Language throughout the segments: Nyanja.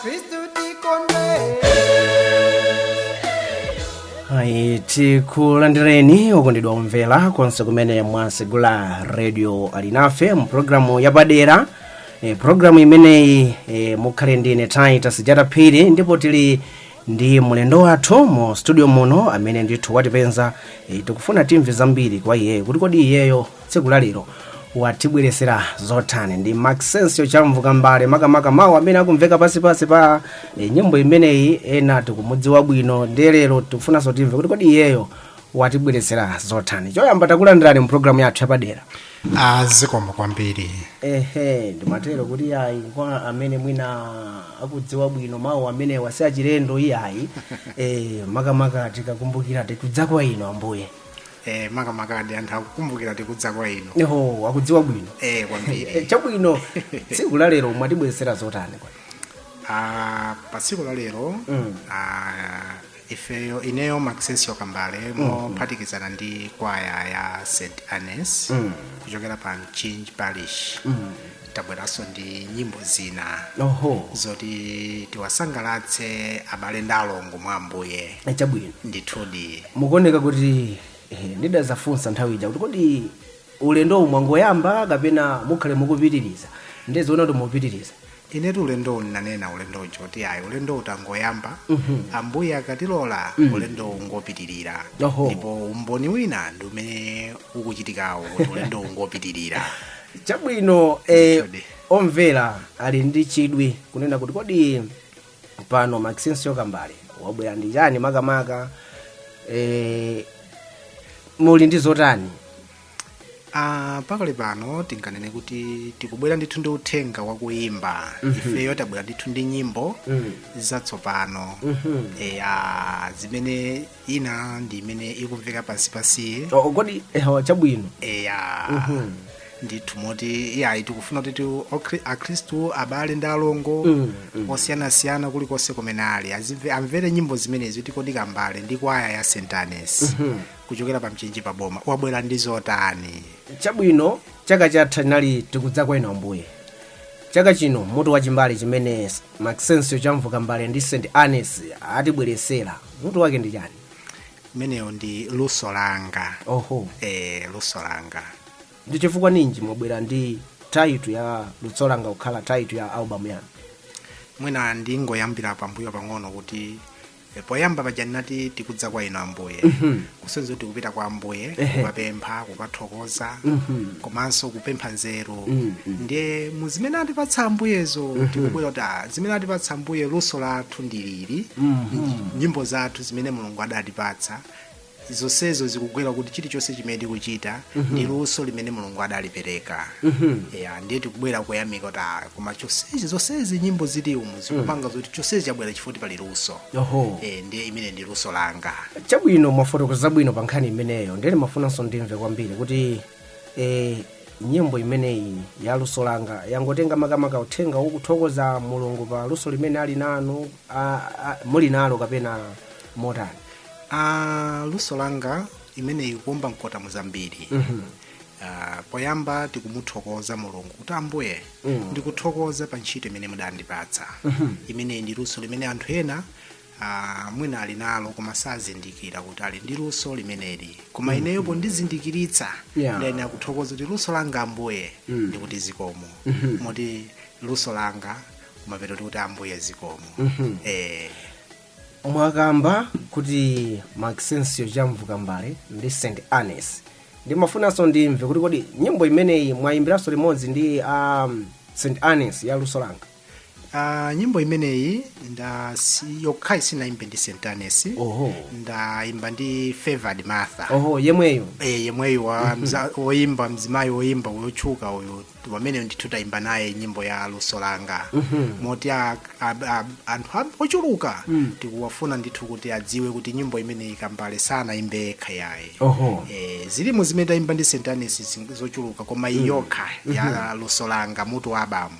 Kristu tikondwe. Tikulandireni okondedwa omvera konse kumene mwasegula radio alinafe mpulogalamu yapadera. Programu imeneyi mukhale ndine Titus Jataphiri ndipo tili ndi mulendo wathu mu studio muno amene ndithu watipeza tikufuna timve zambiri kwa iye kuti kodi iyeyo tsiku la lero watibweresera zotani. Ndi Maxence Ochamvuka Mbale makamaka mawu amene akumveka pasipasi pa nyimbo imeneyi ena tikumudziwa bwino ndi lero tifunanso timve kuti kodi iyeyo watibweresera zotani. Choyamba takulandirani mu programu yathu yapadera. Zikomo kwambiri. Ndimatero kuti ayi kwa amene mwina akudziwa bwino mawu amene wasiya chilendo iyayi makamaka tikakumbukira tikudza kwa ino Ambuye. Makamaka anthu akukumbukira tikudza kwa ino. Akudziwa bwino. Kwambiri. Chabwino tsiku la lero mwatibweresera zotani kwa? Pa tsiku la lero ineyo Maxence Okambale mophatikizana ndi kwaya ya St. Annes kuchokera pa Mchinji Parish. Tabweranso ndi nyimbo zina zoti tiwasangalatse abale ndi alongo mwa Ambuye. Chabwino. Ndithudi. Mukuoneka kuti ndidazafunsa nthawi ija kuti kodi ulendo mwangoyamba kapena mukhale mukupitiriza ndizoona kuti mupitiriza. Inetu ulendo nanena ulendo choti ayi ulendo utangoyamba Ambuye akatilola ulendo ungopitirira. Ndipo umboni wina ndi umene ukuchitikawo kuti ulendo ungopitirira. Chabwino omvera ali ndi chidwi kunena kuti kodi pano Maxence Okambale wabwera ndi chani makamaka muli ndi zotani? Pakali pano tinkanene kuti tikubwera ndithu ndi uthenga wakuyimba. Ifeyo tabwera ndithu ndi nyimbo zatsopano zimene ina ndi imene ikumveka pansi. Kodi chabwino. Ndithu moti iyayi tikufuna kuti akhristu abale ndi alongo osiyanasiyana kulikonse kumene ali amvere nyimbo zimenezi tikodi Kambale ndi kwaya ya St. Annes kuchokera pa Mchinji pa Boma wabwera ndi zotani. Chabwino chaka chatha nali tikudza kwa ino Ambuye. Chaka chino mutu wachimbali chimene Maxence Ochamvuka Mbale ndi St. Annes atibweresera mutu wake ndi chani? Imeneyo ndi luso langa. Luso langa. Ndi chifukwa ninji mwabwera ndi title ya luso langa kukhala title ya album yanu? Mwina ndingoyambira pambuyo pang'ono kuti poyamba pajanati tikudza kwa ino Ambuye. Kusenza kuti kupita kwa Ambuye kupempha kupathokoza komanso kupempha nzeru. Ndiye muzimene atipatsa Ambuyezo tikubwera kuti zimene atipatsa Ambuye luso lathu ndilili. Nyimbo zathu zimene Mulungu adatipatsa zonsezo zikugwera kuti chilichonse chimene tikuchita ndi luso limene Mulungu adalipereka. Ndiye tikubwera kuyamika kuti koma chonsezi zonsezi nyimbo zili umu zikupanga zoti chonsezi chabwera chifukwa pali luso. Ndiye imene ndi luso langa. Chabwino mwafotokoza bwino pa nkhani imeneyo ndili mafunanso ndimve kwambiri kuti nyimbo imeneyi ya luso langa yangotenga makamaka uthenga wokuthokoza Mulungu pa luso limene ali nanu muli nalo kapena motani? Luso langa imene ikuomba mkota muzambiri. Poyamba tikumuthokoza Mulungu kuti Ambuye ndikuthokoza pa ntchito imene mudandipatsa. Imene ndi luso limene anthu ena mwina ali nalo koma sazindikira kuti ali ndi luso limeneli. Koma ineyo pondizindikiritsa ndene akuthokoza kuti luso langa Ambuye ndikuti zikomo. Moti luso langa kumapeto kuti Ambuye zikomo. Mwakamba kuti Maxence Ochamvuka Mbale ndi St. Annes. Ndimafunanso ndimve kuti kodi nyimbo imeneyi mwayimbiranso limodzi ndi St. Annes ya luso langa? Nyimbo imeneyi yokhayi sinayimbe ndi St. Annes. Ndayimba ndi Favored Martha. Yemweyo. Yemweyo woyimba mzimayi woyimba wochuka uyu wamene ndithu tayimba naye nyimbo ya luso langa. Moti anthu ochuluka tikuwafuna ndithu kuti adziwe kuti nyimbo imeneyi Kambale sanayimbe yekha yaye. Zilimo zimene tayimba ndi St. Annes zochuluka koma yokha ya luso langa mutu wa abamu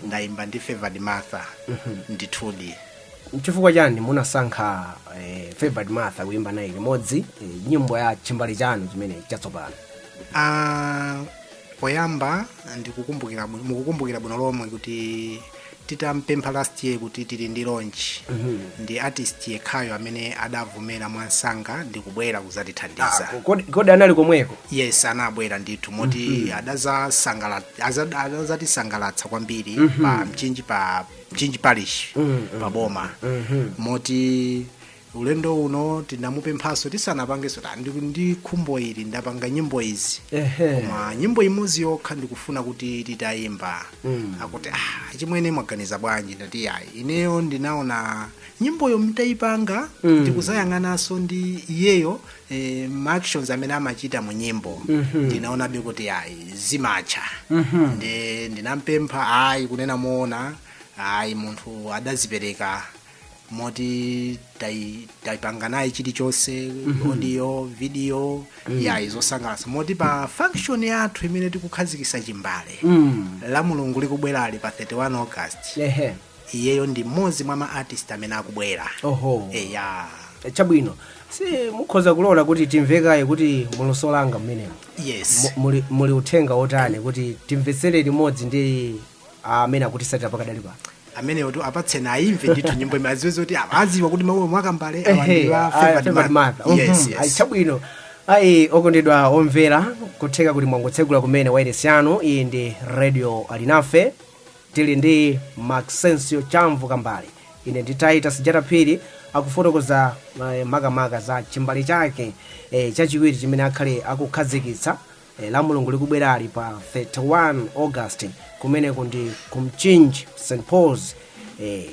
ndayimba ndi Favored Martha. Ndithudi. Chifukwa chani munasankha Favored Martha kuimba naye limodzi nyimbo ya chimbali chanu chimene chatsopano? Poyamba ndikukumbukira bwino lomwe kuti titampempha last year kuti tili ndi launch ndi artist yekhayo amene adavumera mwansanga ndi kubwera kuzatithandiza. Kodi anali komweko? Yes, anabwera ndithu moti adazatisangalatsa kwambiri pa mchinji parish pa boma moti ulendo uno tinamupemphaso tisanapangeso ndi khumbo ili ndapanga nyimbo izi koma nyimbo imodzi yokha ndikufuna kuti titayimba akuti chimwene mwaganiza bwanji ndati ayi ineyo ndinaona nyimboyo mtayipanga ndikuzayang'anaso ndi iyeyo actions amene amachita mu nyimbo ndinaona kuti ayi zimacha ndinampempha ayi kunena moona ayi munthu adazipereka moti taipanga naye chilichonse audio video izosangalatsa moti pa function yathu imene tikukhazikitsa chimbale la mulungu likubwerali pa 31 August iyeyo ndi mmodzi mwa ma-artist amene akubwera. Chabwino si mukhoza kulola kuti timvekaye kuti mulusolanga mmenemo? Yes, muli uthenga otani kuti timvetsere limodzi ndi amene akutisatira pakadali pa amene oto apatseni ayimve ndithu nyimbo imaziwe kuti aziwa kuti mawu mwakambale awandiwa favorite month. Yes. Chabwino okondedwa omvera kutheka kuti mwangotsegula kumene wireless yanu iyi ndi Radio Alinafe tili ndi Maxencio Chamvu Kambale. Ine ndi Titus Jataphiri akufotokoza makamaka za chimbali chake chachiwiri chimene akhale akukhazikitsa la mulungu likubwerali pa 31 August kumeneko ndi kumchinji St. Paul's.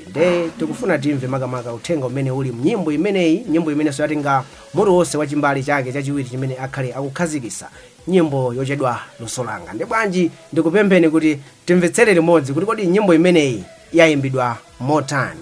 Nde tikufuna timve makamaka uthenga umene uli mnyimbo imeneyi, nyimbo imene soyatenga moto wonse wa chimbali chake chachiwiri chimene akhale akukhazikitsa nyimbo yochedwa lusolanga. Ndi bwanji ndikupempheni kuti timvetsere limodzi kuti kodi nyimbo imeneyi yayimbidwa motani.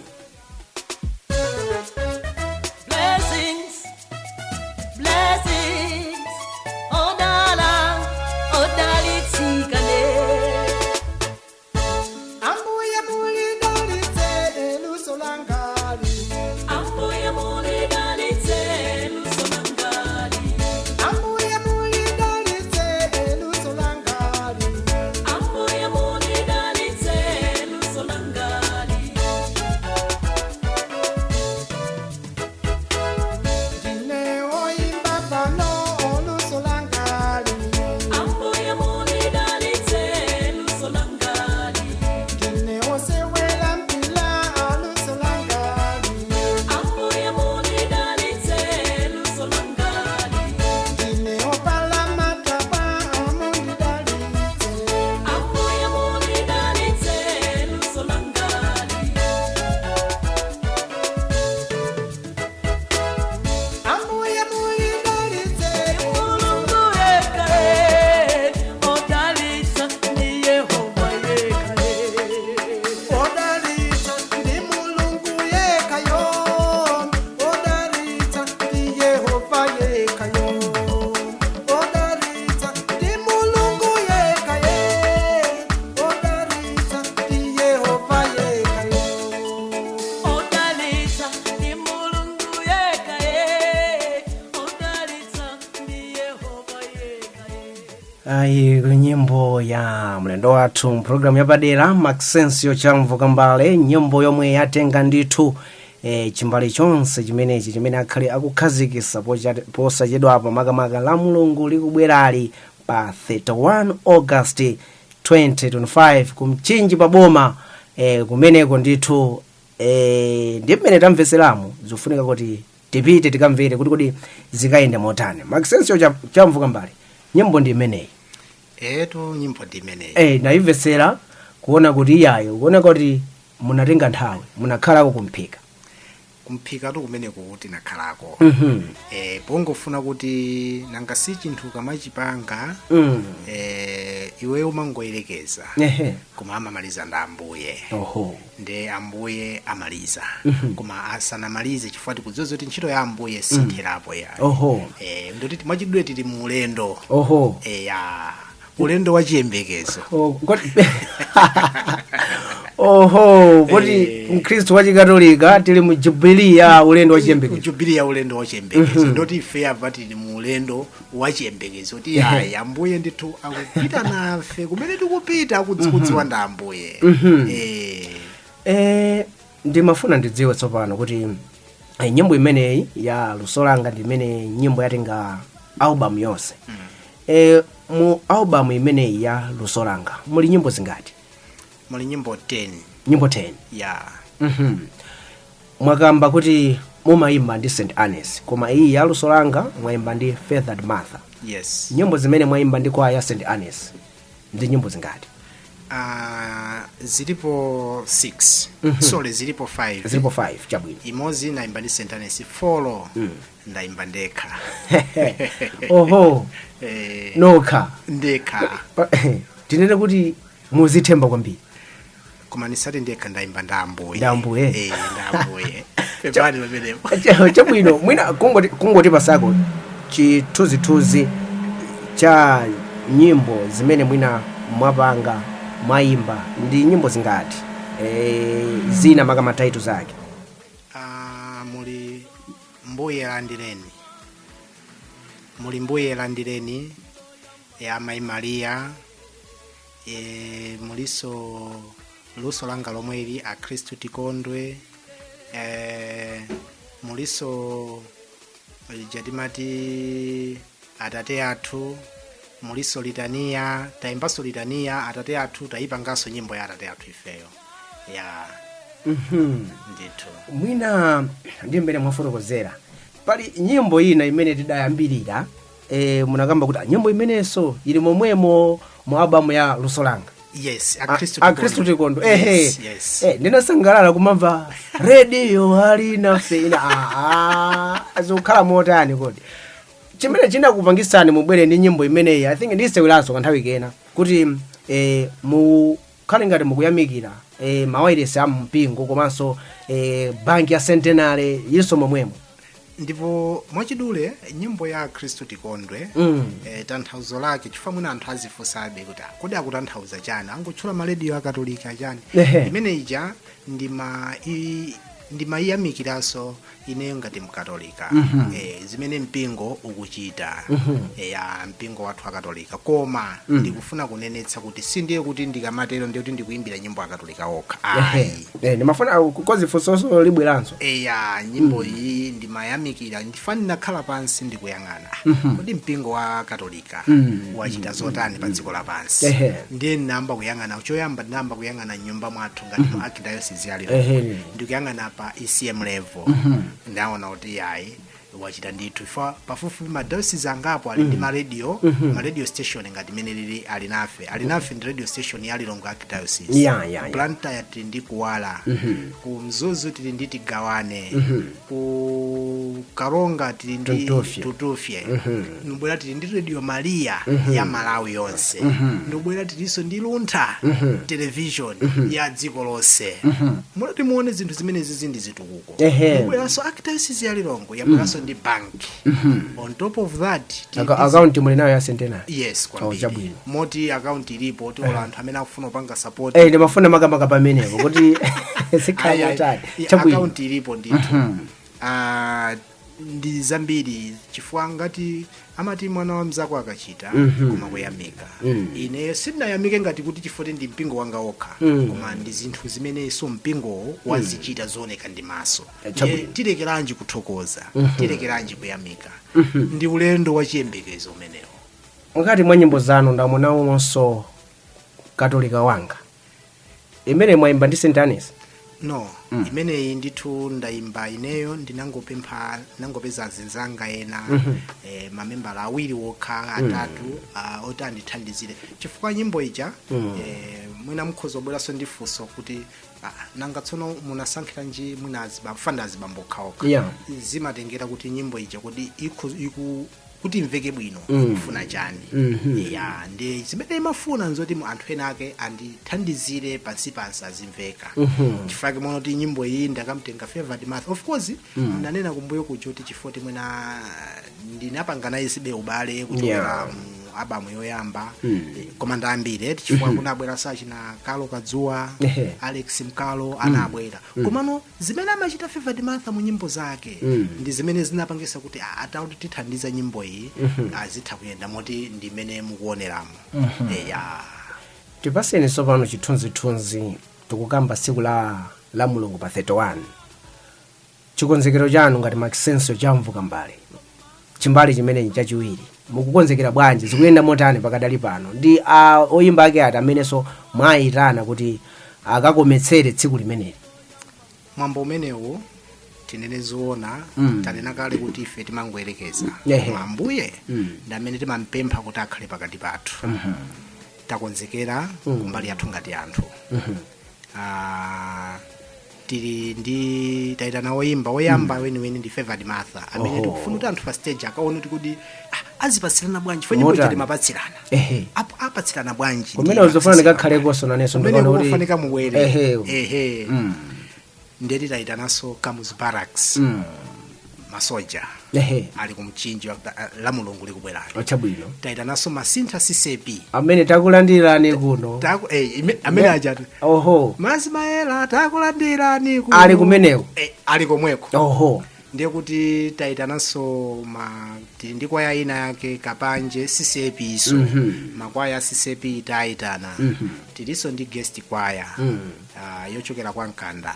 Nyimbo ya mlendo wathu program yapadera Maxencio Chamvu Kambale, nyimbo yomwe yatenga ndithu chimbali chonse chimenechi chimene akhale akukhazikitsa posachedwa apa makamaka la mulungu likubwerali pa 31 August 2025 kumchinji pa boma kumeneko ndithu ndi mmene tamveseramo zofunika kuti tipite tikamvere kuti kodi zikayenda motani. Maxencio Chamvu Kambale, nyimbo ndi imeneyi. Nyimbo ndi imeneyi. Naimvesera kuona kuti iyayo kuona kuti munatenga nthawi munakhalako kumphika tu kumeneko kuti nakhalako. Pongofuna kuti nanga si chinthu kamachipanga iwe umangoyerekeza koma amamaliza nda ambuye. Nde ambuye amaliza koma asanamalize chifukwa tikudziwa kuti ntchito ya ambuye sintherapo yayo. Ndoti mwachidwe tili mu ulendo. Ulendo wa chiyembekezo. Kodi Mkristo wa Chikatolika tili mu jubilee ya ulendo wa chiyembekezo. Jubilee ya ulendo wa chiyembekezo. Ndoti ife apa tili mu ulendo wa chiyembekezo. Kuti ambuye ndithu akupita nafe kumene tikupita akudziwa nda ambuye. ndimafuna ndidziwe tsopano kuti nyimbo imeneyi ya luso langa ndi imene nyimbo yatenga album yonse. Mu album imeneyi ya luso langa muli nyimbo zingati? Muli nyimbo 10. Nyimbo 10. Yeah. Mwakamba kuti mumayimba ndi St. Agnes, koma iyi ya luso langa mwayimba ndi Feathered Martha. Yes. Nyimbo zimene mwayimba ndi kwa ya St. Agnes ndi nyimbo zingati? Zilipo 6. Sorry, zilipo 5. Zilipo 5 chabwino. Imozi naimba ndi St. Agnes, 4 ndaimba ndekha. Oho. Nokha. Ndekha. Tinene kuti muzithemba kwambiri. Koma nisati ndekha ndaimba ndambuye. Ndambuye. Ndambuye. Pepani pamenepo. Chabwino mwina kungoti pasako chithunzithunzi cha nyimbo zimene mwina mwapanga mwayimba ndi nyimbo zingati? Zina makama title zake. Muli Mbuye Landireni. Muli Mbuye Landireni ya Mai Maria. Muliso luso langa lomweli a Kristu tikondwe. Muliso jadimati Atate athu. Muliso litania, taimbaso litania Atate athu, taipangaso nyimbo ya Atate athu ifeyo. Yeah. Ndithu. Mwina ndi mbere mwafotokozera pali nyimbo ina imene tidayambirira munakamba kuti nyimbo imeneso ili momwemo mu album ya luso langa. Yes, a Kristu tikondwe. Yes. Ndinasangalala kumamva radio alinafe azokhala motani kodi. Chimene chinakupangisani mubwere ndi nyimbo imeneyi, I think ndiseweranso kanthawi kena kuti mu khali ngati mukuyamikira mawayilesi a mpingo komanso banki ya Centenary ilinso momwemo. Ndipo mwachidule nyimbo ya Kristu tikondwe tanthauzo lake chifukwa mwina anthu azifunsabe kuti kodi akutanthauza chani, angotchula maradio akatolika chani. Imene ija ndimayiyamikiranso ineyo ngati mkatolika. Zimene mpingo ukuchita ya mpingo wathu akatolika, koma ndikufuna kunenetsa kuti sindiye kuti ndikamatero ndiye kuti ndikuimbira nyimbo akatolika okha. Ndimafuna kukozifunsoso libweranso. Nyimbo iyi ndimayamikira, ndifani nakhala pansi ndikuyang'ana kodi mpingo wa katolika wachita zotani pa dziko lapansi. Ndiye namba kuyang'ana, choyamba ndinamba kuyang'ana nyumba mwathu ngati mu archdiocese ya Lilongwe, ndikuyang'ana pa ECM level. Ndaona kuti yayi wachita ndithu ifa pafupi madiocese angapo ali ndi radio station ngati mene lili alinafe ndi radio station ya Lilongwe archdiocese. Blantyre tili ndi Kuwala, ku Mzuzu tili ndi Tigawane, ku Karonga tili ndi Tutufye, ndibwera tili ndi Radio Maria ya Malawi yonse, ndibwera tilinso ndi Luntha television ya dziko lonse. Mulati muone zinthu zimene zizi ndi zitukuko. Ndibweranso archdiocese ya Lilongwe yabweranso ndi bank. On top of that account muli nayo ya Centenary. Yes, kwambiri. Moti account ilipo ti ola anthu amene akufuna upanga support. Ndimafuna makamba pamenepo kuti sikhala motani. Account ilipo ndithu. Ndi zambiri chifukwa ngati amati mwana wa mzako akachita koma kuyamika. Ine sindinayamike ngati kuti chifukwa ndi mpingo wanga okha, koma ndi zinthu zimene so mpingo wazichita zooneka ndi maso. Tilekeranji kuthokoza, tilekeranji kuyamika. Ndi ulendo wa chiyembekezo umenewo. Ngati mwa nyimbo zanu ndamunaonso katolika wanga imene mwayimba ndi St. Agnes? No, imene ndithu ndaimba ineyo ndinangopempha nangopeza azinzanga ena mamembala awiri wokha atatu oti andithandizire chifukwa nyimbo ija mwina mkhozo bweraso ndifunso kuti nanga tsono munasankhira nji mwina fanda azibambo okhaokha. Zimatengera kuti nyimbo ija kuti kuti imveke bwino kufuna chani. Ndi zimene imafuna nzoti anthu ena ake andithandizire pansi azimveka. Chifukwa mono ti nyimbo iyi ndakamtenga Feathered Martha. Of course ndanena kumbuyo kucho kuti chifukwa mwina ndinapangana isibe ubale kuchokera abamu yoyamba koma ndambire chifukwa kunabwera sachina Kalo Kadzuwa, Alex Mkalo anabwera. Komano zimene amachita Feathered Martha mu nyimbo zake ndi zimene zinapangisa kuti atauti tithandiza nyimbo iyi azitha kuyenda moti ndimene mukuoneramo. Tipaseni sopano chithunzithunzi tikukamba siku la la Mulungu pa 31 chikonzekero chanu ngati Maxenso chamvuka mbale chimbali chimene chachiwiri mukukonzekera bwanji zikuyenda motani pakadali pano ndi oyimba ake ati amenenso mwayitana kuti akakometsere tsiku limeneli mwambo umenewu tinene ziona tanena kale kuti ife timangoyerekeza Ambuye ndi amene timampempha kuti akhale pakati pathu takonzekera kumbali yathu ngati anthu tili ndi taitana woyamba weniweni ndi Favored Martha amene tikufuna kuti anthu pa stage akaone kuti azipatsirana bwanji fanye kuti timapatsirana apatsirana bwanji kumene uzofuna ndikakhale kosonanenso ndikona kuti ufanika muwere ndeti taitananso Kamuzu Barracks masoja ali kumchinji la Mulungu likubwerani chabwino taitananso Masintha CCP amene takulandirani kuno amene ajatu Mazimaela takulandirani kuno ali kumeneko ali komweko ndiye kuti taitananso tili ndi kwaya ina yake Kapanje CCP iso makwaya CCP taitana tiliso ndi guest kwaya yochokera kwa Nkanda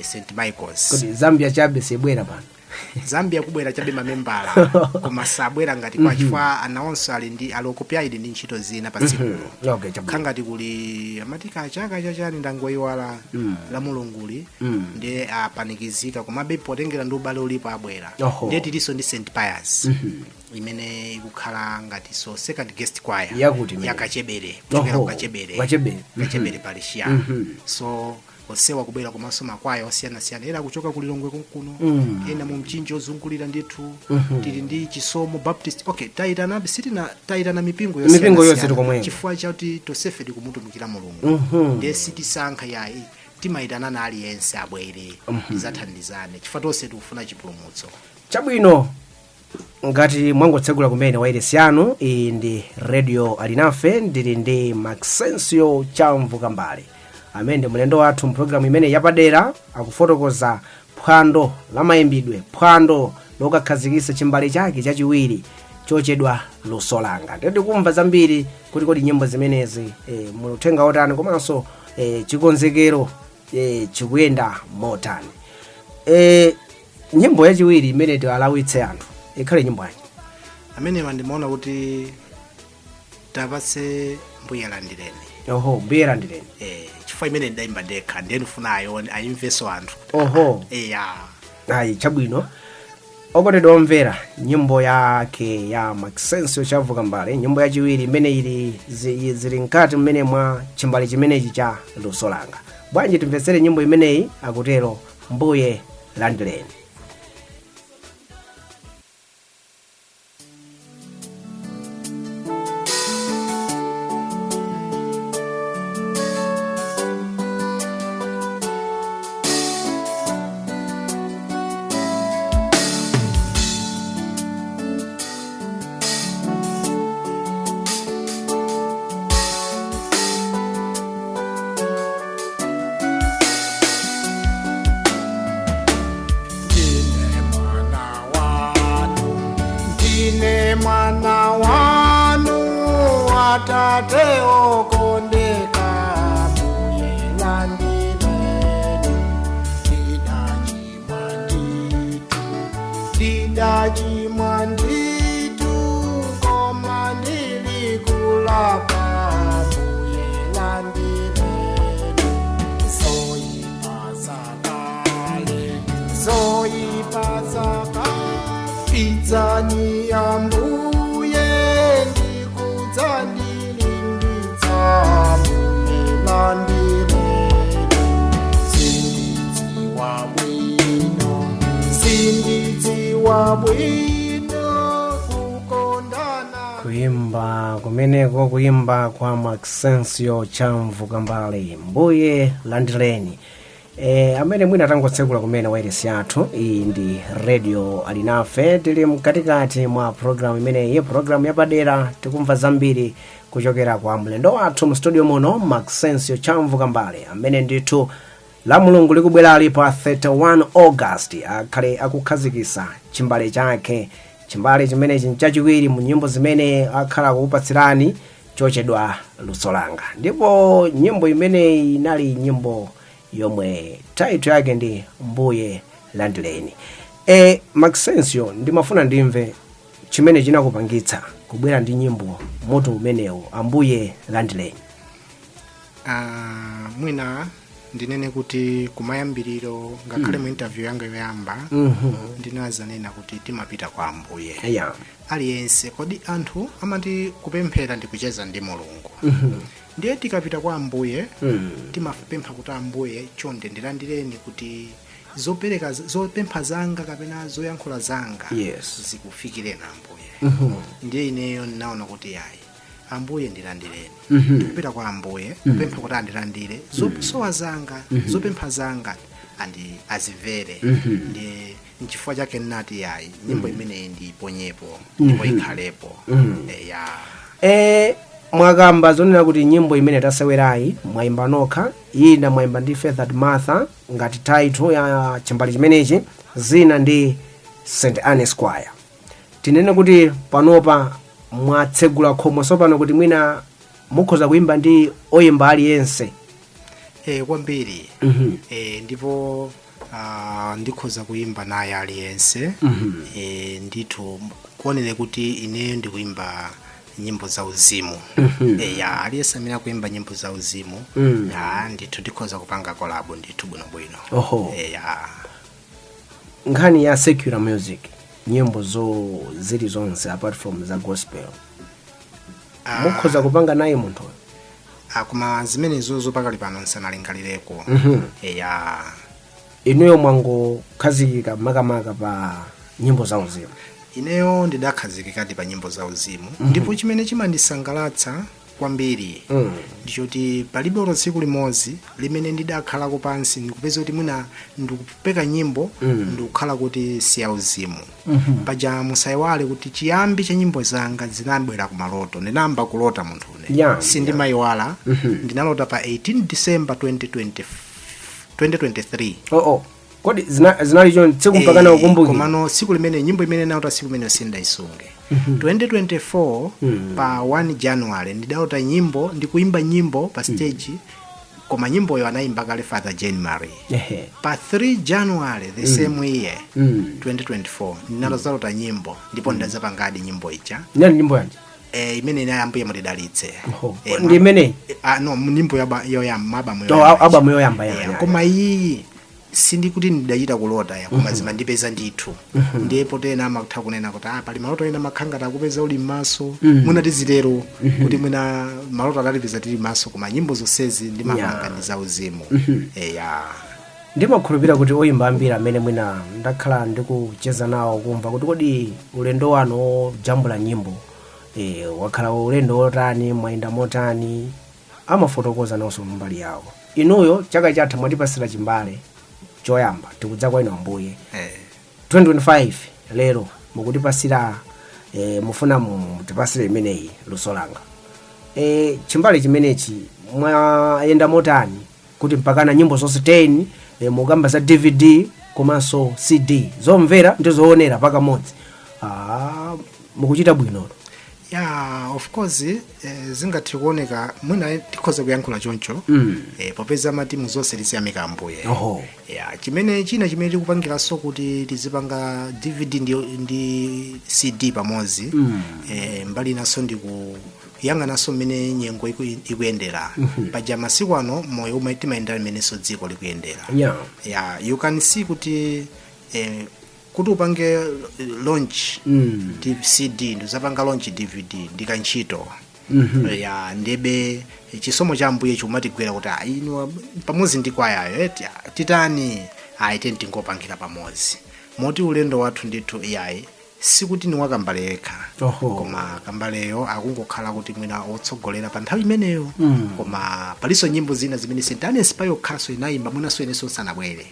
St Michael's kuti Zambia chabe sebwera pano Zambia kubwera chabe mamembala koma sabwera ngati kwa chifukwa anaonso ali ndi occupied ndi ntchito zina pa tsiku khangati kuli amatika chaka chachani ndangoyiwala la Mulunguli ndi apanikizika koma potengera ndi ubale ulipo abwera ndiye tiliso ndi St Pius imene ikukhala ngati so second guest choir yakachebere kuchokera kachebere palishiya so osewa kubwera komanso makwaya osiyanasiyana era kuchoka kulilongwe kuno ena mu mchinji ozungulira ndithu tili ndi Chisomo Baptist taitana mipingo yonse komwe chifukwa chakuti tosefe tikumutumikira Mulungu ndiye sitisankha yayi timayitana na aliyense abwere tizathandizane chifukwa tonse tikufuna chipulumutso chabwino ngati mwangotsegula kumene wairesi yanu iyi ndi Radio Alinafe ndili ndi Maxenso chamvuka mbale amene ndi mlendo wathu mpulogalamu imene yapadera akufotokoza phwando la mayimbidwe phwando lokakhazikitsa chimbale chake chachiwiri chochedwa luso langa ndi kumva zambiri kuti kodi nyimbo zimenezi muluthenga otani komanso chikonzekero chikuyenda motani nyimbo yachiwiri imene tiwalawitse anthu ikhale nyimbo yanji amene mandimaona kuti tapatse Mbuye landireni Mbuye landireni chifukwa imene ndayimba ndekha ndiye ndifuna ayimveso anthu ayi chabwino okondedwa omvera nyimbo yake ya Maxenso chamvuka mbale nyimbo yachiwiri imene zili mkati mmene mwa chimbale chimenechi cha luso langa bwanji timvetsere nyimbo imeneyi akutero Mbuye landireni mwana wanu watate okondeka Mbuye landireni lidachimwa nditu koma ndilikulapa Mbuye landireni zoyipa zakale pidzani Ambuye ndikudzandilimbitsa Mbuye landireni sindidziwa bwino kukondana kuimba kumeneko kuimba kwa Maxenso chamvuka mbale Mbuye landireni amene mwina tangotsekula kumene wairesi yathu iyi ndi Radio Alinafe tili mkatikati mwa programu imeneyi programu yapadera tikumva zambiri kuchokera kwa mlendo wathu mu studio muno Maxenso chamvuka mbale amene ndithu la Mulungu likubwera ali pa 31 August akhale akukhazikitsa chimbale chake chimbale chimenechi chachiwiri mu nyimbo zimene akhala kukupatsirani chochedwa luso langa ndipo nyimbo imeneyi inali nyimbo yomwe title yake ndi Mbuye Landileni. Maxensio, ndimafuna ndimve chimene chinakupangitsa kubwera ndi nyimbo moto umenewu Ambuye Landileni. Mwina ndinene kuti kumayambiriro ngakhale mu interview yanga yoyamba ndinazanena kuti timapita kwa Ambuye. Yeah. Aliyense kodi anthu amati kupemphera ndi kucheza ndi Mulungu. Ndiye tikapita kwa Ambuye timapempha kuti Ambuye chonde ndilandireni kuti zopempha zanga kapena zoyankhula zanga zikufikireni Ambuye. Ndiye ineyo naona kuti yayi Ambuye ndilandireni. Tikupita kwa Ambuye kupempha kuti andilandire zosowa zanga zopempha zanga andi azivere. Ndiye nchifukwa chake nati yayi nyimbo imeneyi ndiponyepo ndipo ikhalepo. Mwakamba zonena kuti nyimbo imene tasewerayi mwayimba nokha, ina mwayimba ndi Feathered Martha ngati title ya chimbali chimenechi, zina ndi St. Anne's Choir. Tinene kuti panopa mwatsegula khomo sopano kuti mwina mukhoza kuimba ndi oyimba aliyense. Kwambiri. Ndipo ndikhoza kuimba naye aliyense. Ndithu kuonere kuti ineyo ndikuimba nyimbo za uzimu. Aliyense amene akuimba nyimbo za uzimu ndithu ndikhoza kupanga collab ndithu bwinobwino. Nkhani ya secular music, nyimbo zili zonse apart from za gospel, mukhoza kupanga naye munthu? Kuma zimenezo zopakali pano nsanalingalireko. Inuyo mwangokhazikika makamaka pa nyimbo za uzimu? Ineyo ndidakhazikikadi pa nyimbo za uzimu. Ndipo chimene chimandisangalatsa kwambiri ndichoti palibe tsiku limodzi limene ndidakhalako pansi ndikupeza kuti mwina ndikupeka nyimbo ndikukhala kuti si ya uzimu. Paja musayiwale kuti chiyambi cha nyimbo zanga zinabwera ku maloto. Ndinayamba kulota munthune. Sindimayiwala. Ndinalota pa 18 December 2023. Kodi zinali chon tsiku mpaka na ukumbuki? Komano siku limene nyimbo imene naota siku imene sindaisunge. 2024 pa 1 January ndidalota nyimbo ndikuimba nyimbo pa stage. Koma nyimbo yo anaimba kale Father Jane Marie. Pa 3 January the same year 2024 ndinalota nyimbo ndipo ndazapangadi nyimbo icha. Nani nyimbo yanje? Imene ina Ambuye mudidalitse. Ndi imene? No, nyimbo yoyamba abamu yoyamba. Koma iyi sindikuti ndidachita kulota koma zimandipeza ndithu. Ndipo tena amakutha kunena kuti pali maloto ena makhanga takupeza uli m'maso mwina tizitero kuti mwina maloto atalipeza tili m'maso koma nyimbo zonsezi ndimapanga ndi za uzimu. Ndimakhulupirira kuti oyimba ambiri amene mwina ndakhala ndikucheza nawo kumva kuti kodi ulendo wano jambula nyimbo wakhala ulendo otani, mwayenda motani, amafotokoza nawonso mbali yawo. Inuyo chaka chatha mwatipasira chimbale choyamba tikudza kwa inu Ambuye. 2025 lero mukutipasira mufuna mutipasire imeneyi luso langa. Chimbale chimenechi mwayenda motani kuti mpakana nyimbo zonse 10 mukamba za DVD komanso CD zomvera ndizoonera pakamodzi. Mukuchita bwino. Of course zingathe kuoneka mwina tikhoza kuyankhula choncho. Popeza matimu zonse tiziyamika Ambuye. Chimene chimene tikupangira so kuti tizipanga DVD ndi CD pamodzi. Mbali naso ndikuyanga naso mmene nyengo ikuyendera. Paja masiku ano moyo umwe timayendera mmeneso dziko likuyendera. You can see kuti kuti upange launch CD ndizapanga launch DVD ndikanchito. Ndebe chisomo cha Ambuye chumatigwera kuti inu pamodzi ndi kwayayo titani tenti ngopangira pamodzi. Moti ulendo wathu ndithu sikuti ni wakambaleka. Koma kambaleyo akungokhala kuti mwina otsogolera pa nthawi imeneyo. Koma paliso nyimbo zina zimene St. Anne's payo khaso inayimba mwina soyeneso sanabwere.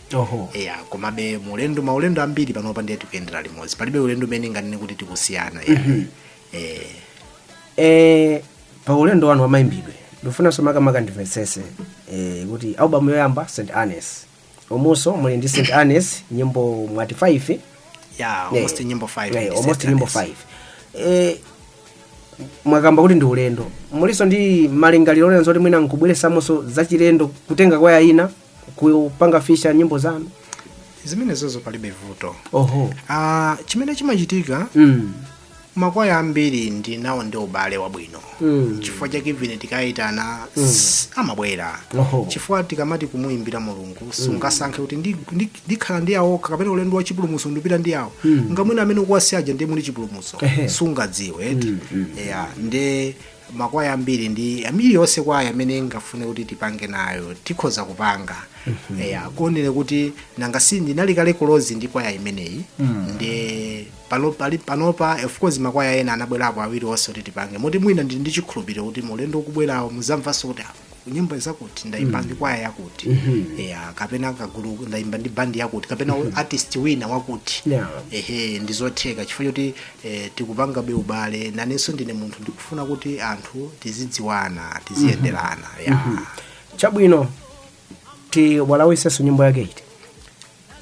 Koma be maulendo ambiri panopa ndiye tikuyendera limodzi. Palibe ulendo umene nganene kuti tikusiyana. Pa ulendo wanu wamayimbidwe ndifuna somakamaka ndimvetsese kuti album yoyamba St. Anne's omuso muli ndi St. Anne's nyimbo mwati 5. Almost nyimbo 5. Almost nyimbo 5. Mwakamba kuti ndi ulendo muliso ndi malingaliro lenzo kuti mwina nkubweresamonso za chilendo kutenga kwa ina kupanga fisha nyimbo zanu? Zimenezozo palibe vuto. Oho. Chimene chimachitika makwaya ambiri ndi nawo ndi ubale wabwino. Chifukwa chake ivene tikayitana amabwera. Chifukwa tikamati kumuimbira Mulungu sungasankhe kuti ndikhala ndi awo kapena ulendo wa chipulumutso ndipita ndi awo. Ngamwina amene kuwasiyaja ndi muli chipulumutso sungadziwe. Nde makwaya ambiri ndi ambiri yonse kwaya amene ngafune kuti tipange nayo tikhoza kupanga. Kuonere kuti nanga ndinali kale close ndi kwaya imeneyi. Ndi panopa of course makwaya ena anabwerapo awiri onse kuti tipange. Moti mwina ndi chikhulupiriro kuti mulendo ukubwerawo muzamvanso kuti nyimbo zakuti ndaimba ndi kwaya yakuti. Kapena kagulu ndaimba ndi bandi yakuti kapena artist wina wakuti. Ndizotheka chifukwa choti tikupanga be ubale nanenso ndine munthu ndikufuna kuti anthu tizidziwana tiziyenderana. Chabwino tiwalawisenso nyimbo yake iti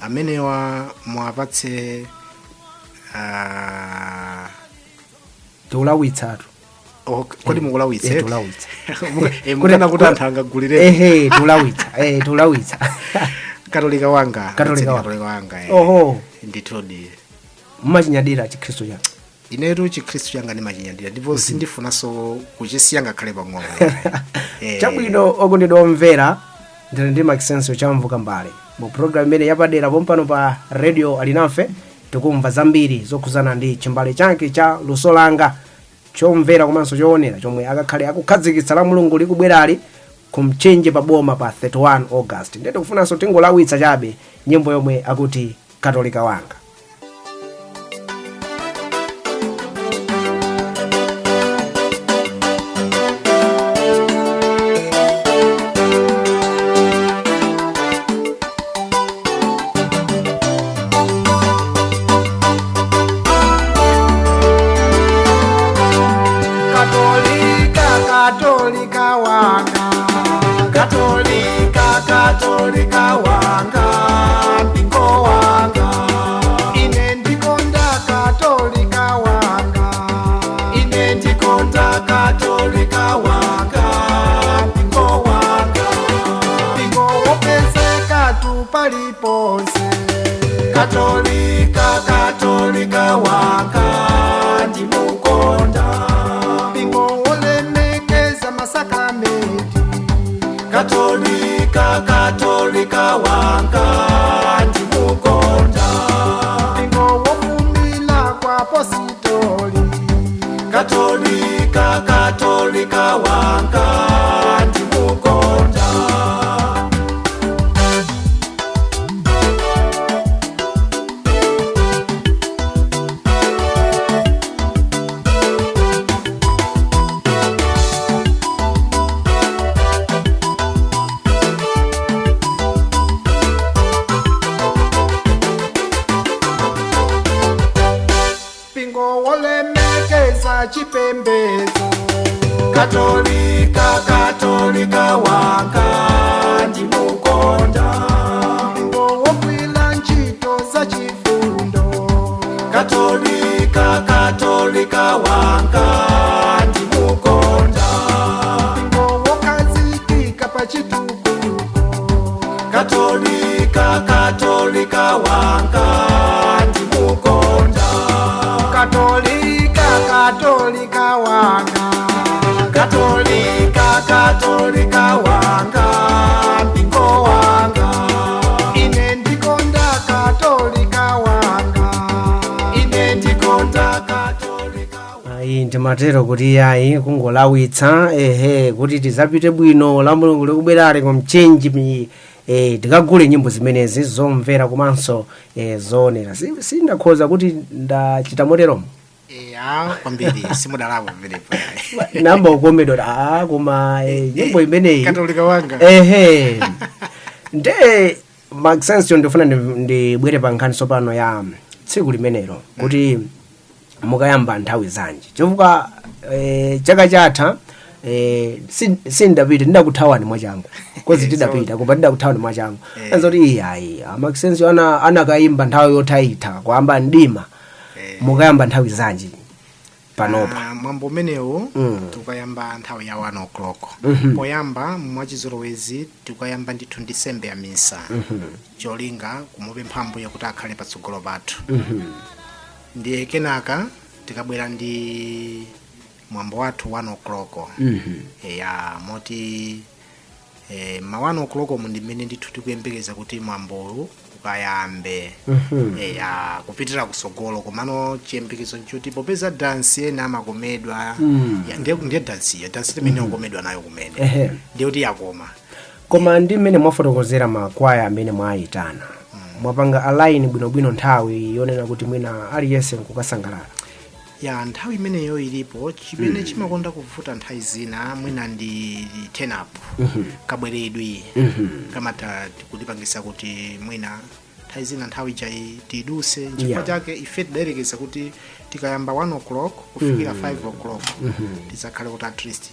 amenewa mwapatse tiulawitsatu. Kodi mukulawitse? Tiulawitsa. Mukana kuti anthu angagulire. Tiulawitsa. Katolika wanga. Oho. Ndithudi. Mumachinyadira Chikhristu changa. Inetu Chikhristu changa ndimachinyadira ndipo sindifunanso kuchisiya ngakhale pang'ono. Chabwino okondedwa omvera ndine ndi Maxenso chamvuka mbale mu program imene yapadera pompano pa radio Alinafe tikumva zambiri zokhuzana ndi chimbale chake cha luso langa chomvera komanso choonera chomwe akakhale akukhazikitsa la Mulungu likubwerali kumchenje pa boma pa 31 August. Ndete kufunanso tingolawitsa chabe nyimbo yomwe akuti Katolika wanga. Katolika wanga, Katolika wanga, mpingo wanga. Ine ndikonda Katolika wanga, ine ndikonda Katolika wanga, mpingo wanga. Mpingo wopezeka tu paliponse. Katolika wanga, ndimukonda. Mpingo wolemekeza masakramenti. Katolika wanga, ndimukonda. Mpingo wovumila kwa apostoli. Katolika wanga, ndimukonda. Chipembedzo. Katolika wanga, ndimukonda. Mpingo wogwira ntchito za chifundo. Katolika wanga, ndimukonda. Mpingo wokhazikika pa chitukuko. Katolika wanga, ndimukonda. Katolika wanga, Katolika wanga, mpingo wanga. Ine ndikonda Katolika wanga, ine ndikonda Katolika wanga. Ayi ndimatero kuti ayi kungolawitsa kuti tizapite bwino la Mulungu likubwerali kumchenji tikagule nyimbo zimenezi zomvera komanso zoonera. Sindakhoza kuti ndachita moteromo. Kwambiri simudalapo pamenepo. Namba ukomedwa koma nyimbo imeneyi Katolika wanga. Nde Maxenso ndifuna ndibwere pa nkhani tsopano ya tsiku limenelo kuti mukayamba nthawi zanji. Chifukwa chaka chatha sindapita ndakuthawani mwachangu. Kozi tidapita koma ndakuthawani mwachangu. Anzoti ayi Maxenso anakayimba nthawi yothayitha kwamba ndima. Mukayamba nthawi zanji. panopa. Mwambo umenewu tukayamba nthawi ya 1 o'clock. Poyamba mwachizolowezi tukayamba ndithu ndisembe ya misa. Cholinga kumupempha Ambuye kuti akhale patsogolo pathu. Ndiye kenaka tikabwera ndi mwambo wathu 1 o'clock. Ya moti ma 1 o'clock ndimene ndithu tikuyembekeza kuti mwambo ukayambe. Ya kupitira kusogolo komano chiyembekezo nchuti popeza dance ena amakomedwa. Ndiye dance imene ukomedwa nayo kumene. Ndiye kuti yakoma. Koma ndi mmene mwafotokozera makwaya amene mwayitana. Mwapanga align bwinobwino nthawi yonena kuti mwina aliyense nkukasangalala. Ya nthawi imeneyo ilipo chimene chimakonda kuvuta nthawi zina mwina ndi turn up. Kabweredwe. Kamata tikutipangisa kuti mwina nthawi zina nthawi chai tiduse chifukwa chake ife tidayerekeza kuti tikayamba 1 o'clock kufikira 5 o'clock tisakhale kuti at least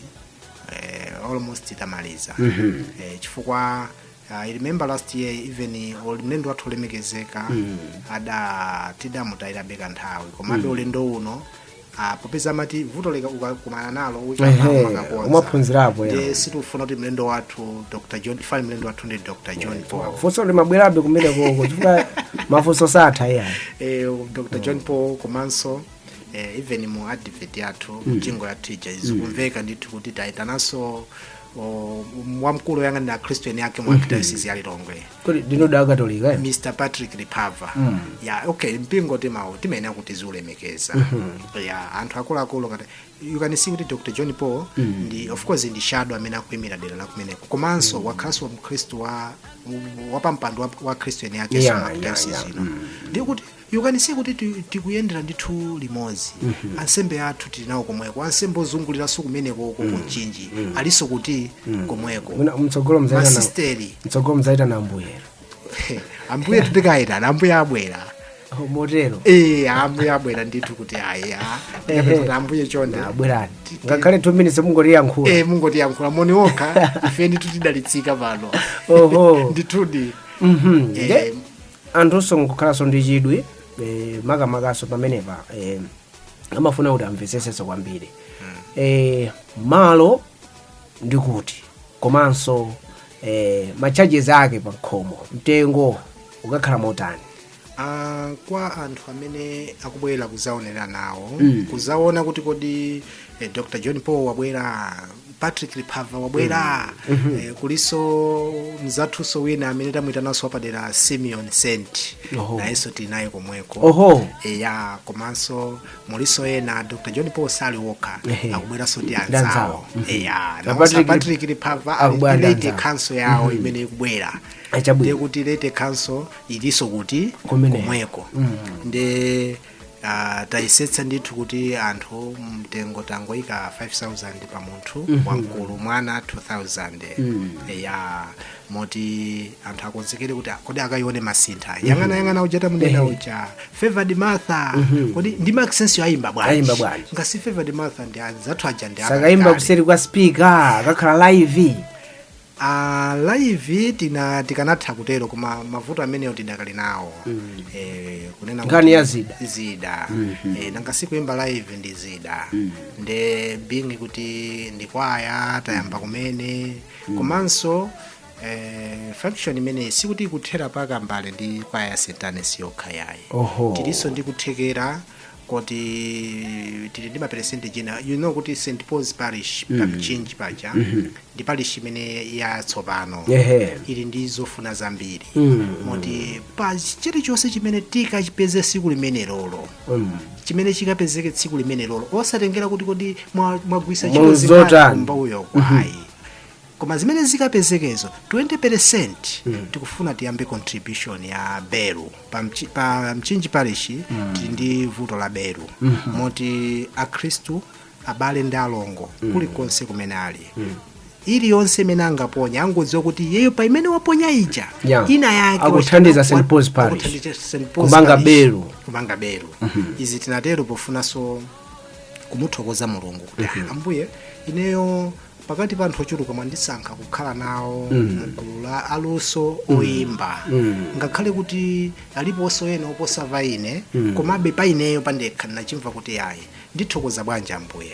almost tamaliza. Chifukwa I remember last year even ulendo wathu olemekezeka tidamutayira beka nthawi komabe ulendo uno popeza mati vuto leka ukakumana nalo umaphunzirapo situfuna kuti mlendo wathu Dr. John Fine mlendo wathu ndi Dr. John Paul funso limabwerabe kumene koko chifukwa mafunso satha iya Dr. John Paul komanso even mu advert yathu mchingo yathu ija izikumveka ndithu kuti taitananso wamkulu yanga na Christian yake mu diocese ya Lilongwe kodi ndinoda akatolika Mr. Patrick Lipava ya okay mpingo timawo timene kuti ziulemekeza ya anthu akulu kati you can see kuti Dr. John Paul ndi of course ndi shadow amene akuimira dera la kumene komanso wakhaso wa Mkristo wa pampando wa Christian yake sama diocese ndi kuti you can see kuti tikuyendera ndithu limodzi ansembe athu tilinawo komweko ansembe ozungulira su kumene koko kuchinji aliso kuti komweko mtsogolo mzaita na ambuye ambuye tutikaita na ambuye abwera motero ambuye abwera ndithu kuti yapeza ambuye chonde abwerani ngakhale 2 minutes mungotiyankhula mungotiyankhula moni okha ife ndithu tidalitsika pano ndithudi anthu nkukhalanso ndi chidwi makamakaso pamenepa amafuna kuti amvesesenso kwambiri malo ndikuti komanso macharges ake pa khomo mtengo ukakhala motani kwa anthu amene akubwera kuzaonera nawo kuzaona kuti kodi Dr. John Paul wabwera Patrick Lipava wabwera kuliso mzathuso wina amene tamuitananso wapadera Simeon Saint nayenso tinaye komweko ya komanso muliso ena Dr. John Paul sali wokha akubweranso ndi anzawo na Patrick Lipava alete council yawo imene ikubwera ndiye kuti lete council iliso kuti komweko nde taisetsa ndithu kuti anthu mtengo tangoika 5,000 pa munthu wamkulu mwana 2,000 ya moti anthu akonzekere kuti kodi akayione masintha yang'ana ujata mudena uja Favored Martha kodi ndi Maxence ayimba bwanji ngasi Favored Martha ndi azathu aja ndi sakayimba kuseri kwa speaker akakhala live live tikanatha kutero koma mavuto ameneyo tidakali nawo kunena ngani ya zida nanga sikuyimba live ndi zida nde being kuti ndikwaya tayamba kumene komanso function imene sikuti kuthera paka mbale ndi kwaya Sentane siyokha yayi tiliso ndikuthekera kuti tili ndi percentage ina you know kuti St. Paul's Parish pamchinji paja ndi parish imene yatsopano ili ndi zofuna zambiri moti pa chilichonse chimene tikachipeze tsiku limene lolo chimene chikapezeke tsiku limene lolo osatengera kuti kodi mwagwisa chikozi mba uyo kwayi koma zimene zikapezekezo 20% tikufuna tiyambe contribution ya beru pa mchinji parish tili ndi vuto la beru moti akhristu abale ndi alongo kulikonse kumene ali ili yonse imene angaponya angodziwa kuti yeyo pa imene waponya ija ina yake akuthandiza St. Paul's Parish kumanga beru izi tinatero pofunanso kumuthokoza Mulungu kuti ambuye ineyo pakati pa anthu ochuluka mwandisankha kukhala nawo mgulu la aluso oyimba ngakhale kuti aliponso ena oposa ine komabe pa ineyo pandekha ndinachimva kuti yayi ndithokoza bwanji Ambuye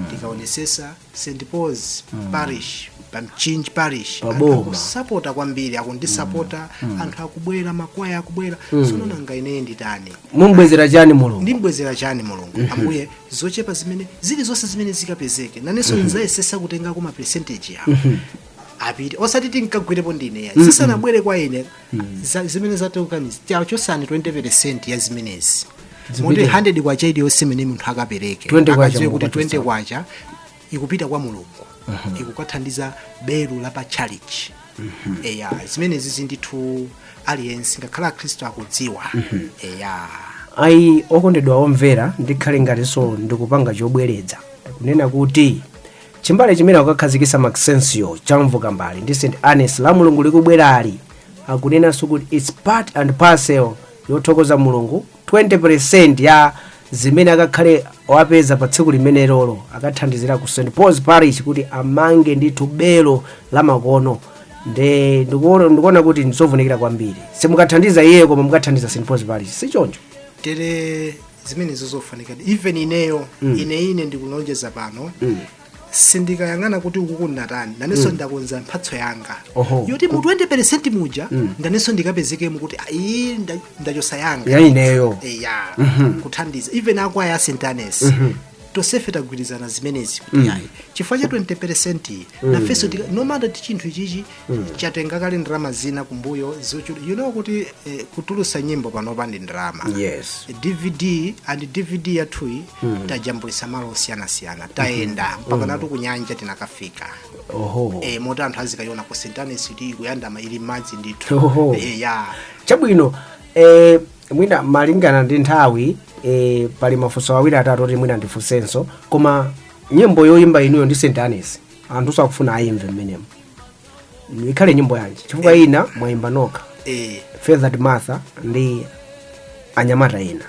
ndikaonesesa St. Paul's Parish pamchinji parish akusapota kwambiri akundisapota anthu akubwera makwaya akubwera sono nanga ine nditani mumbwezera chani Mulungu ndimbwezera chani Mulungu Ambuye zochepa zimene zili zonse zimene zikapezeke nanenso nzayesesa kutenga kuma percentage yawo apiti osati tinkagwirepo ndine ya sisanabwere kwa ine zimene zatokanizi chosani 20% ya zimenezi muti 100 kwacha iliyonse imene munthu akapereke akadziwe kuti 20 kwacha ikupita kwa Mulungu ikukathandiza belu la pa church eya zimenezi zindithu aliyense ngakhala Khristu akudziwa eya ayi okondedwa omvera ndikhale ngatinso ndikupanga chobweredza kunena kuti chimbale chimene akakhazikisa Maxencio chamvuka mbali ndi St. Annes la Mulungu likubwerali akunenanso kuti it's part and parcel yothokoza Mulungu 20% ya zimene akakhale wapeza pa tsiku limene lolo akathandizira ku St. Paul's Parish kuti amange ndithu belo la makono ndikuona kuti ndizovunikira kwambiri simukathandiza iye koma mukathandiza St. Paul's Parish sichoncho tere zimene zozofanika even ineyo ine ndikulonjeza pano sindikayangana kuti ukukunatani nanenso ndakonza mphatso yanga yoti mu 20% muja ndaneso ndikapezekemo kuti ayi ndachosa yanga ya ineyo kuthandiza even akwaya ya St. Annes tosefe tagwirizana zimenezi kuti yayi chifukwa cha 20% nafenso no matter chinthu ichichi chatenga kale ndrama zina kumbuyo you know kuti kutulusa nyimbo panopa ndi ndrama DVD yathuyi tajambulisa malo osiyanasiyana taenda mpaka natu kunyanja tinakafika moti anthu azikayiona ku St. Annes kuyandama ili madzi ndithu chabwino mwina malingana ndi nthawi pali mafunso awiri atatu oti mwina ndifunsenso koma nyimbo yoyimba inuyo ndi St. Annes anthu sakufuna ayimve mmenemo ikhale nyimbo yanji chifukwa ina mwayimba nokha Feathered Martha ndi anyamata ina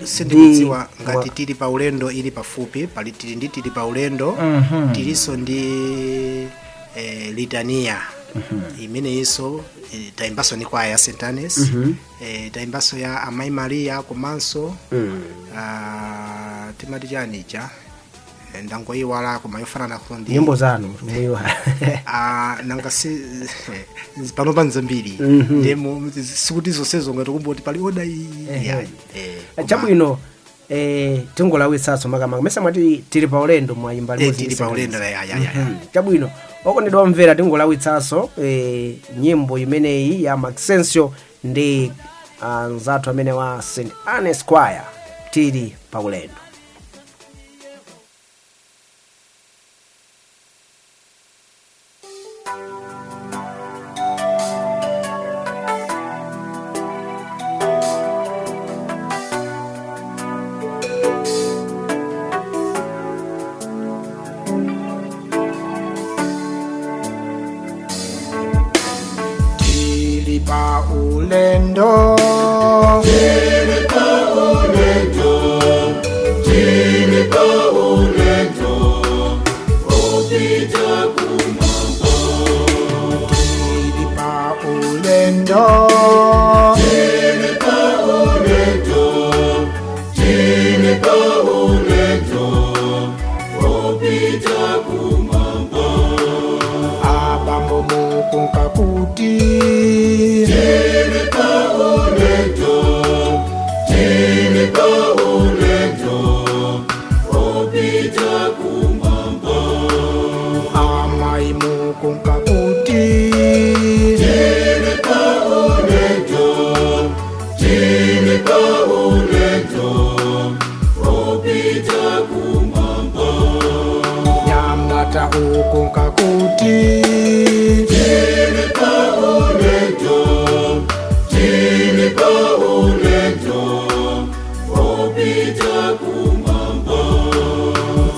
sindikudziwa ngati tili pa ulendo ili pafupi pali tili pa ulendo tiliso ndi litania imene iso taimbaso ni kwaya ya St. Annes taimbaso ya Amayi Maria komanso timati chanicha ndangoyiwala koma yofanana kundi nyimbo zanu nanga panopa nzambiri ndemo sikuti zonsezo ngati kumboti pali oda chabwino tingolawitsanso makamaka mesa mwati tili pa ulendo mwayimba tili pa ulendo chabwino okondedwa omvera tingolawitsanso nyimbo imeneyi ya Maxencio ndi anzathu amene wa St. Annes Choir tili pa ulendo. Ulendo abambo mukunka kuti Amayi mukunka kuti nyamata ukunka kuti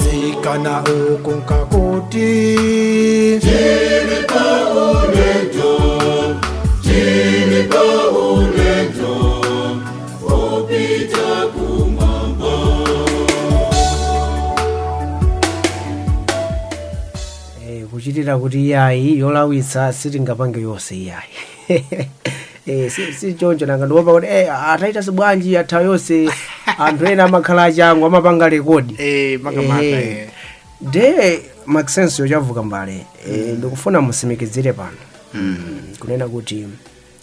zikana ukunka kuti kuchitira kuti iyayi yolawitsa sitingapange yonse iyayi. Si choncho nanga ndiopa kuti ataita sibwanji atha yonse anthu ena amakhala achangu amapanga rekodi. Makamaka de Maxenso chavuka mbale. Ndikufuna musimikizire pano. Kunena kuti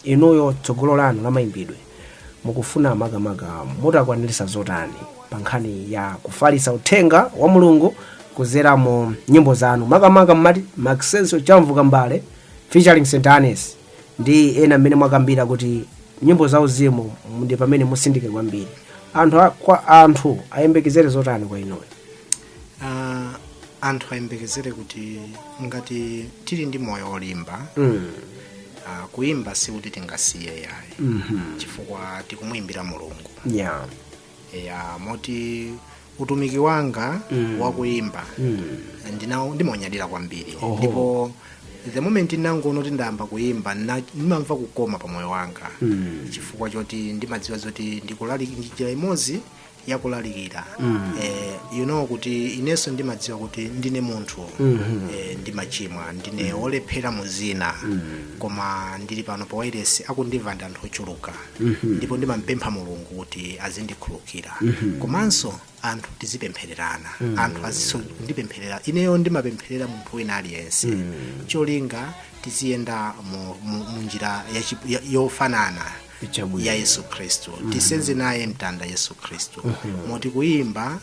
inuyo tsogolo lanu la mayimbidwe mukufuna makamaka mutakwanirisa zotani pa nkhani ya kufalitsa uthenga wa Mulungu kuzera mu nyimbo zanu makamaka mmati Maxenso chavuka mbale featuring St. Anes ndi ena mmene mwakambira kuti nyimbo za uzimu ndi pamene musindike kwambiri anthu ayembekezere zotani kwa inuyo? Anthu ayembekezere kuti ngati tili ndi moyo olimba kuimba si kuti tingasiye yayi chifukwa tikumuimbira Mulungu. Moti utumiki wanga wakuimba ndimonyadira kwambiri ndipo the moment nangono kuti ndayamba kuimba ndimamva kukoma pa moyo wanga chifukwa choti ndimadziwa zoti ndikulalikira imodzi yakulalikira kuti inenso ndimadziwa kuti ndine munthu ndimachimwa ndine olephera muzina koma ndili pano pa wireless akundimva ndi anthu ochuluka ndipo ndimampempha Mulungu kuti azindikhulukira komanso anthu tizipemphererana anthu azindipempherera ineyo ndimapempherera munthu wina aliyense cholinga tiziyenda mu njira yofanana ya Yesu Kristo tisenze naye mtanda Yesu Kristo moti kuimba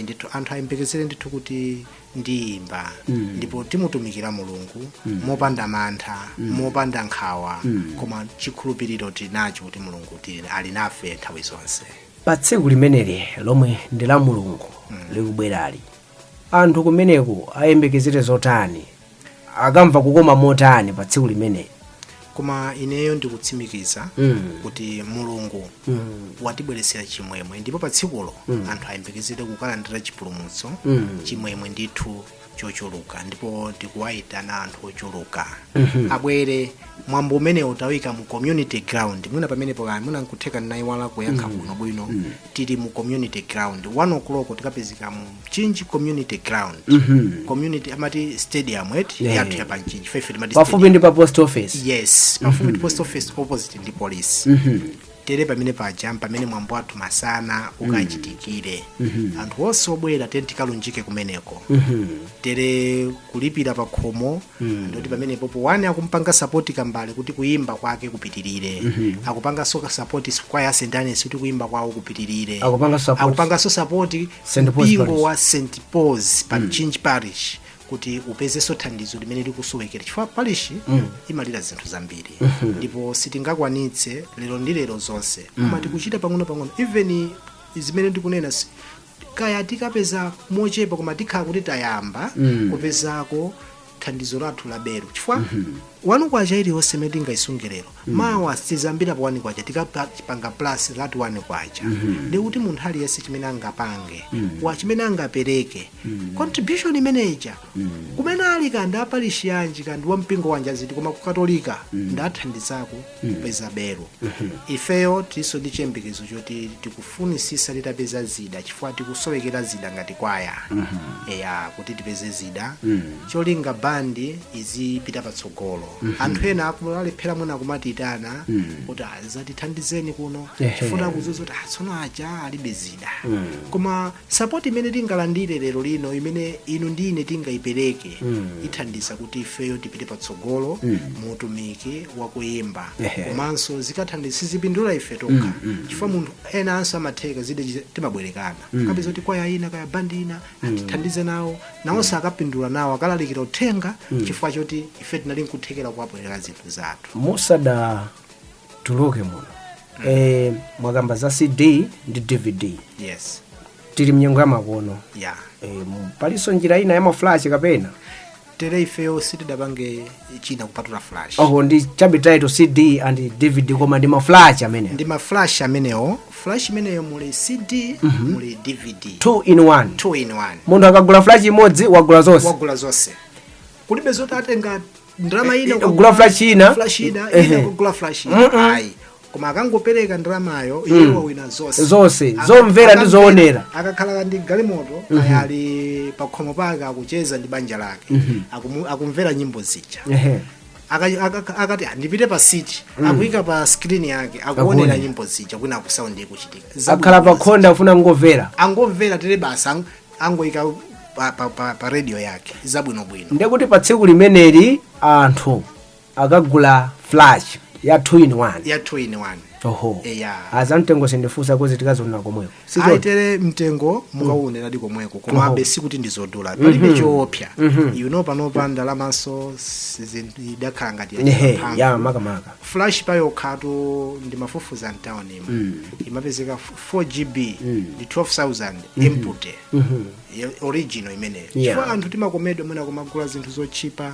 ndithu anthu ayembekezere ndithu kuti ndiimba ndipo timutumikira Mulungu mopanda mantha mopanda nkhawa koma chikhulupiriro tinacho kuti Mulungu ali nafe nthawi zonse. Pa tsiku limeneli lomwe ndi la Mulungu likubwerali anthu kumeneko ayembekezere zotani akamva kukoma motani pa tsiku limeneli? Koma ineyo ndikutsimikiza kuti Mulungu watibweresera chimwemwe ndipo pa tsikulo anthu ayembekezere kukalandira chipulumutso chimwemwe ndithu chochuluka ndipo tikuwayitana anthu ochuluka abwere mwambo umene utawika mu community ground mwina pamenepo mwina nkutheka nayiwala kuyankha bwino tili mu community ground 1 o'clock tikapezeka mu Chinji community ground community amati stadium yathu ya Panchinji pafupi ndi pa post office. Yes, pafupi ndi post office opposite ndi police tere pamene paja pamene mwambo wathu masana ukachitikire anthu onse obwera tikalunjike kumeneko tere kulipira pa khomo ndoti pamene popo wani akumpanga support kambale kuti kuimba kwake kupitirire akupanga soka support kwa St. Anes kuti kuimba kwawo kupitirire akupanga so support mpingo wa St. Paul's pa Chinji parish kuti upezeso thandizo limene likusowekera chifukwa parish imalira zinthu zambiri ndipo sitingakwanitse lero ndi lero zonse koma tikuchita pang'ono even zimene ndikunena kaya tikapeza mochepa koma tikhala kuti tayamba kupezako thandizo lathu la bero chifukwa wanu kwacha iliyonse imene tingayisungirero mawa sizambira pa wani kwacha tikapanga plus lati wani kwacha ndikuti munthu aliyense chimene angapange wa chimene angapereke contribution manager kumene ali kandi aparishi yanji kandi wa mpingo wanja ziti koma kukatolika ndathandizako kupeza bero ifeyo tiso ndi chiyembekezo choti tikufunisisa litapeza zida chifukwa tikusowekera zida ngati kwaya kuti tipeze zida cholinga bandi izipita patsogolo anthu ena akulephera mwina kumatitana kuti azatithandizeni kuno chifuna kuzuza kuti tsono aja alibe zida koma support imene tingalandire lero lino imene inu ndine tingayipereke ithandiza kuti ifeyo tipite patsogolo mutumiki wakuimba komanso zikathandiza sizipindula ife tokha chifukwa munthu ena anso amatheka zide timabwerekana kapeza kuti kwaya ina kaya bandi ina atithandize nawo nawonso akapindula nawo akalalikira uthenga chifukwa choti ife tinali nkuthekera kuwapwereka zinthu zathu musada tuluke muno mwakamba za CD ndi DVD. Yes, tili mnyengo ya makono paliso njira ina ya maflash kapena tere ifeyo sitidapange china kupatula flash ndi chabe title CD and DVD koma ndi maflash amene ndi maflash amenewo flash imeneyo muli CD muli DVD 2 in 1 munthu akagula flash imodzi wagula zonse kulibe zoti atenga ndrama ina kugula flash ina kugula flash ina ayi koma akangopereka ndalamayo iyewa wina zonse zomvera ndi zoonera. Akakhala ndi galimoto ali pakhomo pake akucheza ndi banja lake akumvera nyimbo zija akati ndipite pa city akuyika pa screen yake akuonera nyimbo zija kwina kusaundi kuchitika akhala pa khonda afuna angomvera tere basa angoyika pa radio yake zabwinobwino. Ndekuti pa tsiku limeneli anthu akagula flash ya 2 in 1 oho azamtengo sindifusa kuti tikazona komweko aitere mtengo mukaonera di komweko koma abe sikuti ndizodula palibe choopsa panopa ndalamaso idakhala ngati ya makamaka flash payo khato ndi mafufuza town imapezeka 4GB ndi 12,000 input original imeneyo chifukwa anthu timakomedwa mwina kumagula zinthu zochipa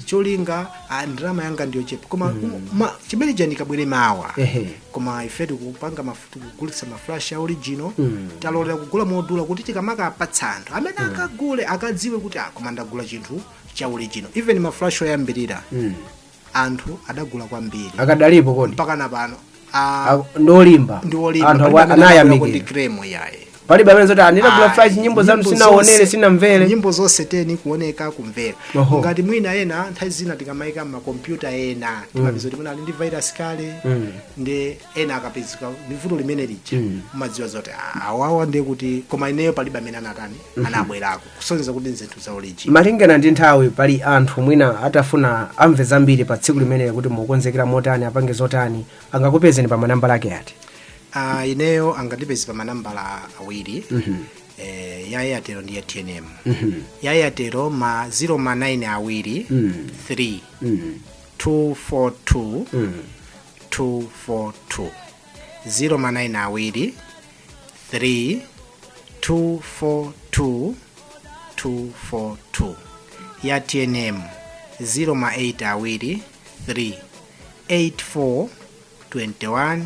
cholinga ndalama yanga ndiyo chepa koma chimene janikabwere mawa koma ife tikupanga kugulitsa maflash ya original talolera kugula modula kuti tikamaka apatsa anthu amene akagule akadziwe kuti koma ndagula chinthu cha original. Even maflash oyambirira anthu adagula kwambiri akadalipo kodi mpaka napano ndolimba anthu anayamikira ndi kremo yaye palibe amene zoti ndinagula flash nyimbo zanu sinaonere sinamvere nyimbo zonse teni kuoneka kumvera ngati mwina ena nthawi zina tikamayika makompyuta ena timapiza kuti mwina ndi virus kale ndi ena akapezeka ndi vuto limene lija mumadziwa zoti awawa ndiye kuti koma ineyo palibe amene anabwerako kusonyeza kuti nzinthu za origin. Malingana ndi nthawi pali anthu mwina atafuna amve zambiri pa tsiku limeneli kuti mukonzekera motani apange zotani angakupezeni pa manambala ake ati? Ineyo angatipezi pa manambala awiri ya Airtel ndi ya TNM. Ya Airtel ma 0 awiri 3 242 242 0 awiri 3 242 242. Ya TNM 0 awiri 3 84 21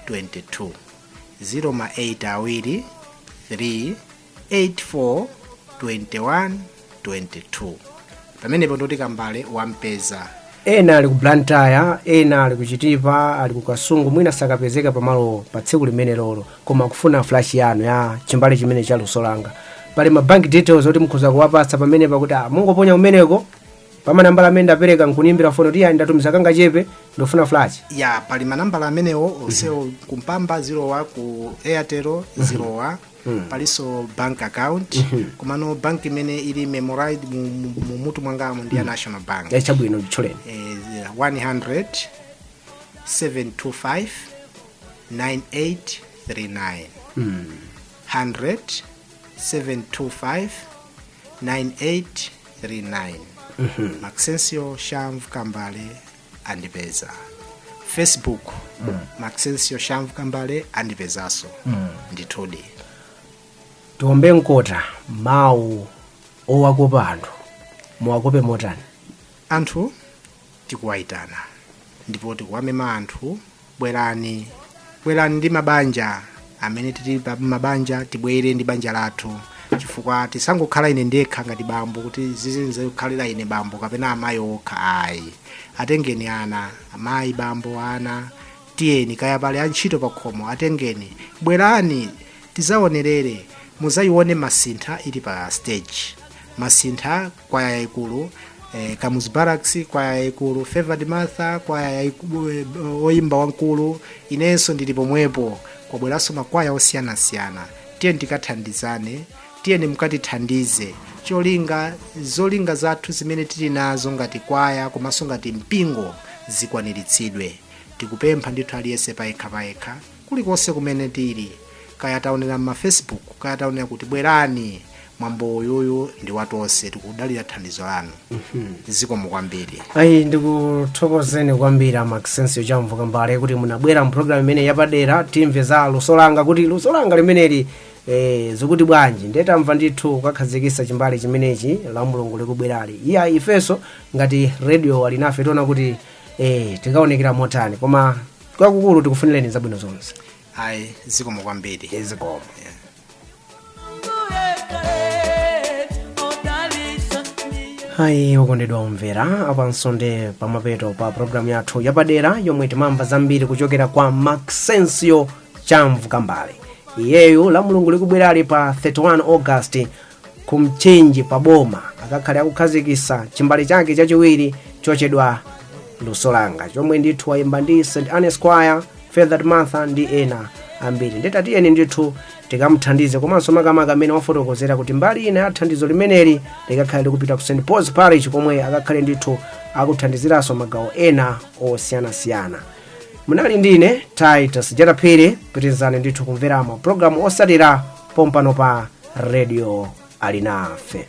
22 0 awiri 3 84 21 22. Pamenepo ndoti kambale wampeza. Ena ali ku Blantyre, ena ali ku Chitipa, ali ku Kasungu, mwina sakapezeka pamalo pa tsiku limene lolo koma kufuna flash yanu ya chimbale chimene cha Lusolanga. Pali ma bank details oti mukhoza kuwapatsa pamene pakuti mungoponya umeneko pamanambala amene ndapereka nkunimbira fono tiya ndatumiza kanga chepe ndofuna flash. Ya pali manambala amenewo onsewo kumpamba 0 ku Airtel 0 paliso bank account kumano bank imene ili memorized mu mutu mwangamo ndi ya National Bank. Ya chabwino chuleni. 100 725 9839 100 725 9839. Maxensio Shamvu Kambale andipeza. Facebook Maxensio Shamvu Kambale andipezaso nditodi. Tiombe nkota mawu owakopa anthu muwakope motani? Anthu tikuwaitana ndipo tikuwamema anthu bwerani ndi mabanja amene tili pa mabanja tibwere ndi banja lathu chifukwa tisangokhala ine ndekha ngati bambo kuti zizinze kukhalira ine bambo kapena amayi okha ayi. Atengeni ana amayi bambo ana tiyeni kaya pali antchito pakhomo atengeni bwerani tizaonerere muzayione masintha ili pa stage. Masintha kwaya yaikulu Kamuzu Barracks, kwaya yaikulu Favored Martha, kwaya yaikulu oyimba wankulu inenso ndili pomwepo kwabweranso makwaya osiyanasiyana. Tiyeni tikathandizane, tiyeni mukatithandize cholinga zolinga zathu zimene tili nazo ngati kwaya komanso ngati mpingo zikwaniritsidwe. Tikupempha ndithu aliyense payekha kulikonse kumene tili kaya taonera ma Facebook kaya taonera kuti bwerani mwambo yoyo ndi watonse tikudalira thandizo lanu. Zikomo kwambiri. Ayi ndikuthokozeni kwambiri Maxensio Shamvu Kambale kuti munabwera mu program imene yapadera timve za Lusolanga kuti Lusolanga limeneli zikuti bwanji ndetamva ndithu kukhazikitsa chimbale chimenechi la Mulungu likubwerali. Iya ifeso ngati radio alinafe tiona kuti tikaonekera motani koma kwakukulu tikufunireni zabwino zonse. Ayi zikomo kwambiri. Zikomo. Hai okondedwa omvera apanso ndi pamapeto pa programu yathu yapadera yomwe timamva zambiri kuchokera kwa Maxencio Chamvu Kambale. Iyeyo la Mulungu likubwera ali pa 31 August kumchinji pa boma akakhale akukhazikisa chimbali chake chachiwiri chochedwa Lusolanga chomwe ndithu wayimba ndi St. Anne's Choir, Feathered Martha ndi ena ambiri. Nditatiyeni ndithu tikamuthandize komanso makamaka amene wafotokozera kuti mbali ina ya thandizo limeneli likakhale likupita ku St. Paul's Parish komwe akakhale ndithu akuthandiziranso magawo ena osiyanasiyana. Munali ndine Titus Jataphiri, pitirizani ndithu kumvera ma program osatira pompano pa Radio Alinafe.